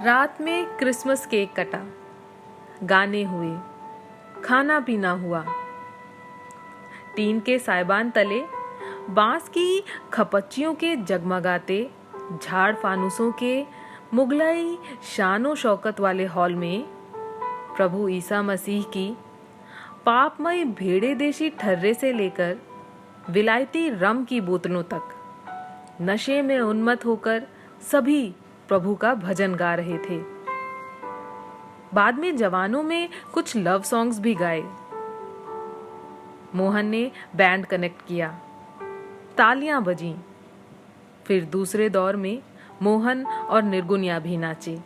रात में Christmas cake कटा, गाने हुए, खाना पीना हुआ। टीन के साइबान तले बांस की खपच्चियों के जगमगाते झाड़ फानुसों के मुगलाई शानो शौकत वाले हॉल में प्रभु ईसा मसीह की पापमय भेड़े देशी ठर्रे से लेकर विलायती रम की बोतलों तक नशे में उन्मत्त होकर सभी प्रभु का भजन गा रहे थे। बाद में जवानों में कुछ लव सॉन्ग्स भी गाए। मोहन ने बैंड कनेक्ट किया, तालियां बजीं। फिर दूसरे दौर में मोहन और निर्गुनिया भी नाचे।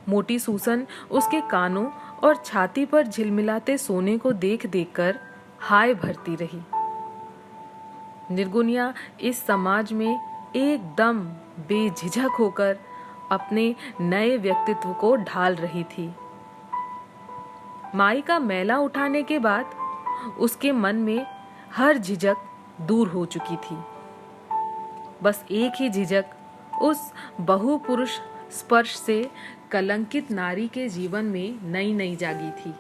मोटी सूसन उसके कानों और छाती पर झिलमिलाते सोने को देख देखकर हाय भरती रही। निर्गुनिया इस समाज में एकदम बेझिझक होकर अपने नए व्यक्तित्व को ढाल रही थी। माई का मैला उठाने के बाद उसके मन में हर झिझक दूर हो चुकी थी। बस एक ही झिझक उस बहुपुरुष स्पर्श से कलंकित नारी के जीवन में नई नई जागी थी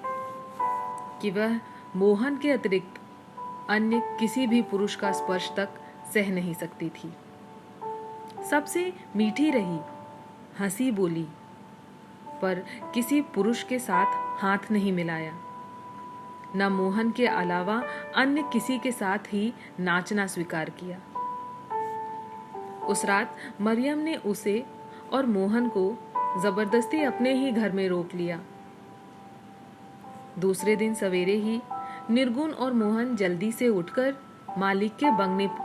कि वह मोहन के अतिरिक्त अन्य किसी भी पुरुष का स्पर्श तक सह नहीं सकती थी। सबसे मीठी रही, हंसी बोली, पर किसी पुरुष के साथ हाथ नहीं मिलाया। न मोहन के अलावा अन्य किसी के साथ ही नाचना स्वीकार किया। उस रात मरियम ने उसे और मोहन को जबरदस्ती अपने ही घर में रोक लिया। दूसरे दिन सवेरे ही निर्गुण और मोहन जल्दी से उठकर मालिक के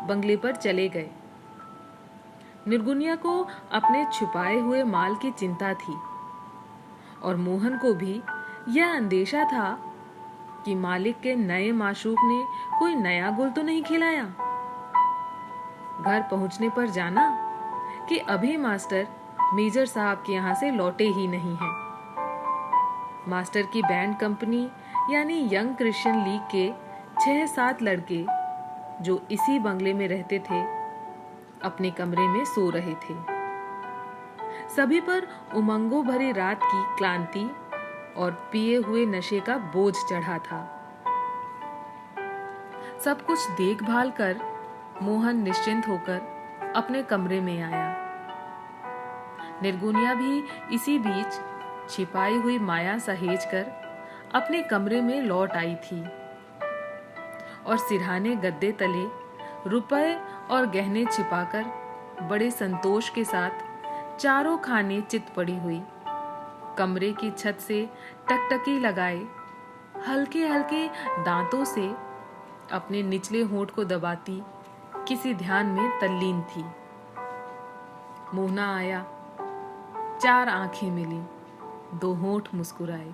बंगले पर चले गए। निर्गुनिया को अपने छुपाए हुए माल की चिंता थी और मोहन को भी यह अंदेशा था कि मालिक के नए माशूक ने कोई नया गुल तो नहीं खिलाया। घर पहुंचने पर जाना कि अभी मास्टर मेजर साहब के यहाँ से लौटे ही नहीं हैं। मास्टर की बैंड कंपनी यानी यंग क्रिश्चियन लीग के 6-7 लड़के जो इसी बंगले में रहते थे अपने कमरे में सो रहे थे। सभी पर उमंगों भरी रात की क्लांति और पिए हुए नशे का बोझ चढ़ा था। सब कुछ देखभाल कर मोहन निश्चिंत होकर अपने कमरे में आया। निर्गुनिया भी इसी बीच छिपाई हुई माया सहेज कर अपने कमरे में लौट आई थी और सिरहाने गद्दे तले रुपए और गहने छिपाकर बड़े संतोष के साथ चारों खाने चित पड़ी हुई कमरे की छत से टकटकी लगाए हल्के हल्के दांतों से अपने निचले होंठ को दबाती किसी ध्यान में तल्लीन थी। मोहना आया, 4 आंखें मिली, 2 होंठ मुस्कुराए।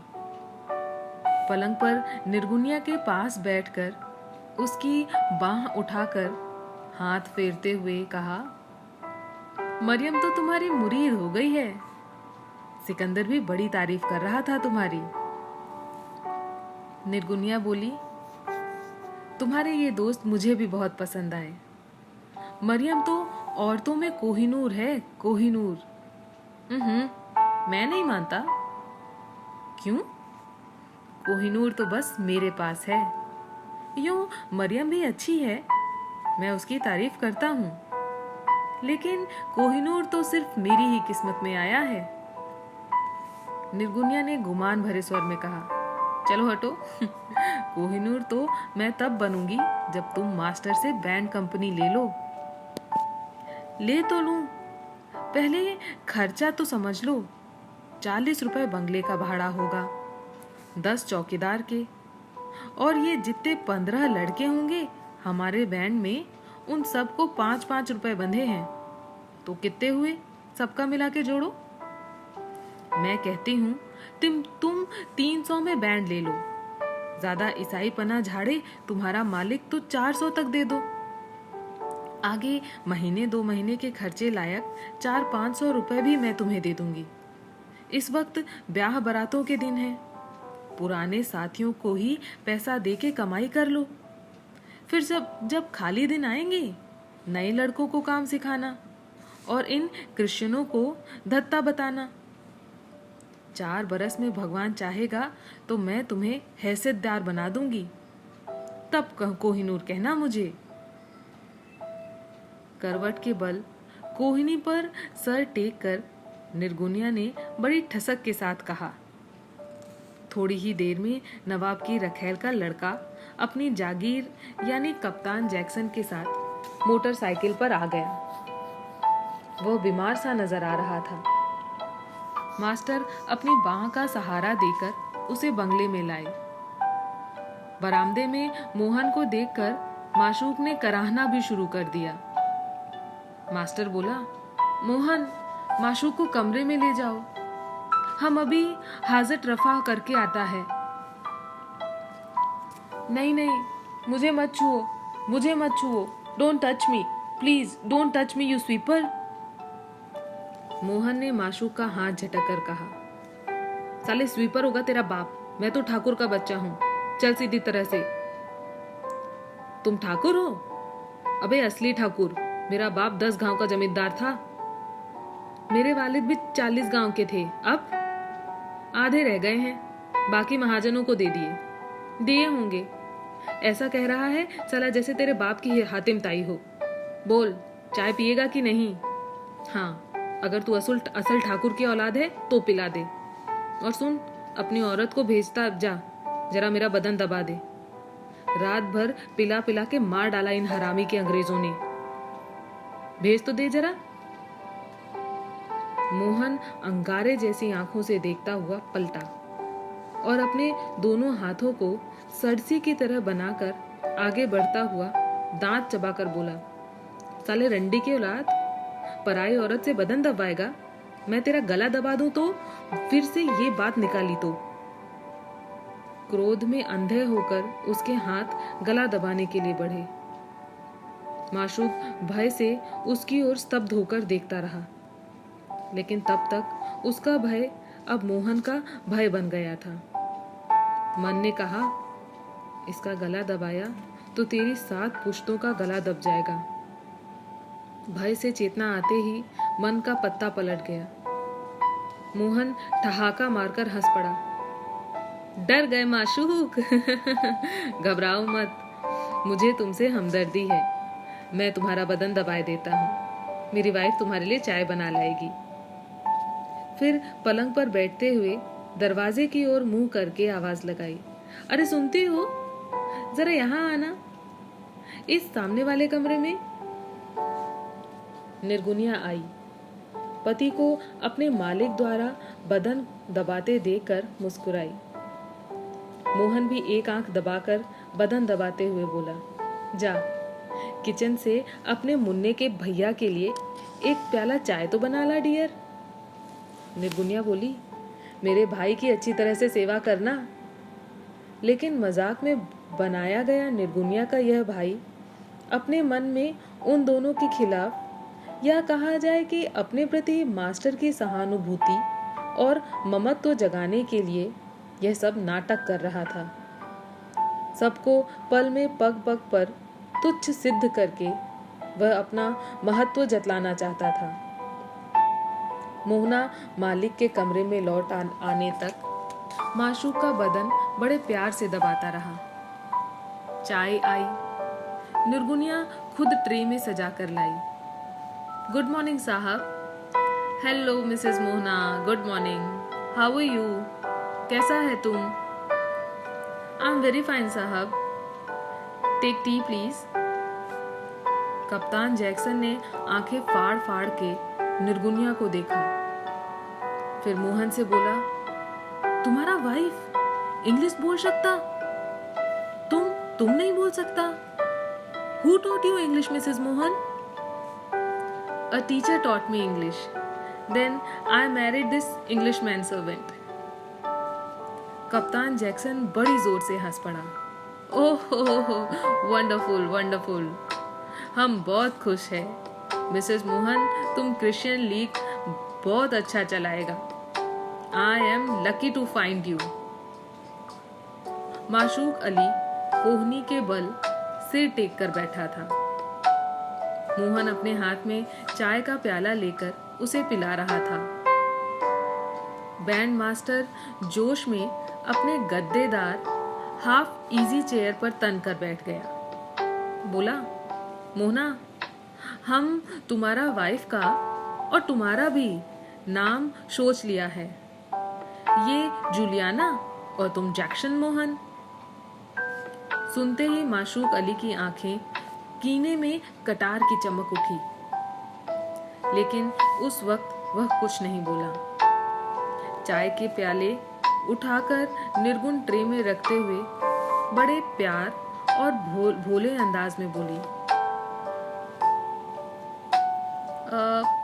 पलंग पर निर्गुनिया के पास बैठकर उसकी बाह उठाकर हाथ फेरते हुए कहा, मरियम तो तुम्हारी मुरीद हो गई है। सिकंदर भी बड़ी तारीफ कर रहा था तुम्हारी। निर्गुनिया बोली, तुम्हारे ये दोस्त मुझे भी बहुत पसंद आए। मरियम तो औरतों में कोहिनूर है, कोहिनूर। मैं नहीं मानता। क्यों? कोहिनूर तो बस मेरे पास है। यूं मरियम भी अच्छी है, मैं उसकी तारीफ करता हूँ, लेकिन कोहिनूर तो सिर्फ मेरी ही किस्मत में आया है। निर्गुनिया ने गुमान भरे स्वर में कहा, चलो हटो। कोहिनूर तो मैं तब बनूंगी जब तुम मास्टर से बैंड कंपनी ले लो। ले तो लूं, पहले खर्चा तो समझ लो। 40 रुपए बंगले का भाड़ा होगा, 10 चौकीदार के, और ये जितने 15 लड़के होंगे हमारे बैंड में, उन सबको 5-5 रुपए बंधे हैं, तो कितने हुए? सबका मिला के जोड़ो। मैं कहती हूँ तुम 300 में बैंड ले लो। ज्यादा ईसाई पना झाड़े तुम्हारा मालिक तो 400 तक दे दो। आगे महीने 2 महीने के खर्चे लायक 400-500 रुपए भी मैं तुम्हें दे दूंगी। इस वक्त ब्याह बरातों के दिन है, पुराने साथियों को ही पैसा दे के कमाई कर लो। फिर जब खाली दिन आएंगे नए लड़कों को काम सिखाना और इन क्रिश्चियनों को धत्ता बताना। 4 बरस में भगवान चाहेगा तो मैं तुम्हें हैसियतदार बना दूंगी, तब कोहिनूर कहना मुझे। करवट के बल कोहिनी पर सर टेक कर निर्गुनिया ने बड़ी ठसक के साथ कहा। थोड़ी ही देर में नवाब की रखैल का लड़का अपनी जागीर यानी कप्तान जैक्सन के साथ मोटरसाइकिल पर आ गया। वह बीमार सा नजर आ रहा था। मास्टर अपनी बाह का सहारा देकर उसे बंगले में लाए। बरामदे में मोहन को देखकर माशूक ने कराहना भी शुरू कर दिया। मास्टर बोला, मोहन, माशूक को कमरे में ले जाओ, हम अभी हाजत रफा करके आता है। नहीं नहीं, मुझे मत छुओ, मुझे मत छुओ, don't touch me, please don't touch me you sweeper. Mohan ने माशूक का हाथ झटक कर कहा, साले स्वीपर होगा तेरा बाप, मैं तो ठाकुर का बच्चा हूं, चल सीधी तरह से। तुम ठाकुर हो? अबे असली ठाकुर, मेरा बाप 10 गांव का जमींदार था। मेरे वालिद भी 40 गांव के थे, अब आधे रह गए हैं, बाकी महाजनों को दे दिए होंगे। ऐसा कह रहा है साला जैसे तेरे बाप की हातिम ताई हो। बोल, चाय पिएगा कि नहीं? हाँ, अगर तू असल ठाकुर की औलाद है तो पिला दे। और सुन, अपनी औरत को भेजता जा, जरा मेरा बदन दबा दे। रात भर पिला पिला के मार डाला इन हरामी के अंग्रेजों ने, भेज तो दे जरा। मोहन अंगारे जैसी आंखों से देखता हुआ पलटा और अपने दोनों हाथों को सड़सी की तरह बनाकर आगे बढ़ता हुआ दांत चबाकर बोला, साले रंडी की औलाद, पराई औरत से बदन दबाएगा? मैं तेरा गला दबा दूं तो फिर से ये बात निकाली तो। क्रोध में अंधे होकर उसके हाथ गला दबाने के लिए बढ़े। माशूक भय से उसकी ओर स्तब्ध होकर देखता रहा, लेकिन तब तक उसका भय अब मोहन का भय बन गया था। मन ने कहा, इसका गला दबाया तो तेरी 7 पुश्तों का गला दब जाएगा। भय से चेतना आते ही मन का पत्ता पलट गया। मोहन ठहाका मारकर हंस पड़ा। डर गए माशूक? घबराओ मत, मुझे तुमसे हमदर्दी है। मैं तुम्हारा बदन दबाए देता हूँ, मेरी वाइफ तुम्हारे लिए चाय बना लाएगी। फिर पलंग पर बैठते हुए दरवाजे की ओर मुंह करके आवाज लगाई, अरे सुनती हो, जरा यहाँ आना, इस सामने वाले कमरे में। निर्गुनिया आई। पति को अपने मालिक द्वारा बदन दबाते देखकर मुस्कुराई। मोहन भी एक आंख दबाकर बदन दबाते हुए बोला, जा किचन से अपने मुन्ने के भैया के लिए एक प्याला चाय तो बना ला डियर। निर्गुनिया बोली, मेरे भाई की अच्छी तरह से सेवा करना। लेकिन मजाक में बनाया गया निर्गुनिया का यह भाई अपने मन में उन दोनों के खिलाफ, या कहा जाए कि अपने प्रति मास्टर की सहानुभूति और ममत्व जगाने के लिए यह सब नाटक कर रहा था। सबको पल में पग पग पर तुच्छ सिद्ध करके वह अपना महत्व जतलाना चाहता था। मोहना मालिक के कमरे में लौट आने तक माशूक का बदन बड़े प्यार से दबाता रहा। चाय आई। निर्गुनिया खुद ट्रे में सजा कर लाई। गुड मॉर्निंग साहब। Hello Mrs Mohana, good morning, how are you? कैसा है तुम? आई एम वेरी फाइन साहब, टेक टी प्लीज। कप्तान जैक्सन ने आंखें फाड़ फाड़ के निर्गुनिया को देखा, फिर मोहन से बोला, तुम्हारा वाइफ इंग्लिश बोल सकता? तुम नहीं बोल सकता? Who taught you English, Mrs. Mohan? A teacher taught me English. Then I married this English manservant. कप्तान जैक्सन बड़ी जोर से हंस पड़ा। ओह वंडरफुल वंडरफुल, हम बहुत खुश हैं। मिसेस मोहन, तुम क्रिश्चियन लीग बहुत अच्छा चलाएगा। I am lucky to find you. Mashook Ali कोहनी के बल सिर टेक कर बैठा था। मोहन अपने हाथ में चाय का प्याला लेकर उसे पिला रहा था। बैंड मास्टर जोश में अपने गद्देदार हाफ इजी चेयर पर तन कर बैठ गया। बोला, मोहना, हम तुम्हारा वाइफ का और तुम्हारा भी नाम सोच लिया है। ये जूलियाना और तुम जैक्सन मोहन। सुनते ही माशूक अली की आंखें कीने में कटार की चमक उठी, लेकिन उस वक्त वह कुछ नहीं बोला। चाय के प्याले उठाकर निर्गुण ट्रे में रखते हुए बड़े प्यार और भोले अंदाज में बोली,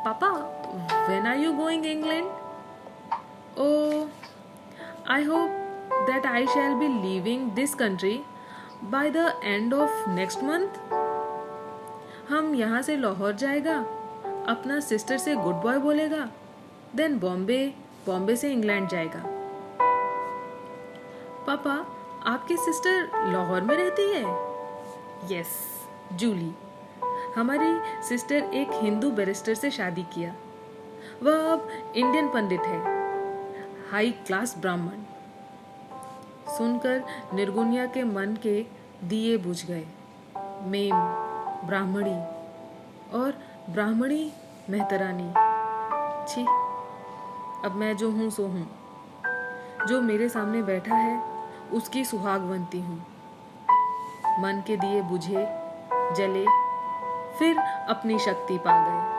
पापा, when are you going England? Oh, I hope that I shall be leaving this country by the end of next month. हम यहाँ से लाहौर जाएगा, अपना सिस्टर से गुड बॉय बोलेगा, देन बॉम्बे से इंग्लैंड जाएगा। पापा, आपकी सिस्टर लाहौर में रहती है? यस, जूली। हमारी सिस्टर एक हिंदू बैरिस्टर से शादी किया। वह अब इंडियन पंडित है, हाई क्लास ब्राह्मण। सुनकर निर्गुनिया के मन के दिए बुझ गए। मेम, ब्राह्मणी और ब्राह्मणी मेहतरानी। छी, अब मैं जो हूं सो हूं। जो मेरे सामने बैठा है उसकी सुहाग बनती हूं। मन के दिए बुझे, जले, फिर अपनी शक्ति पा गए।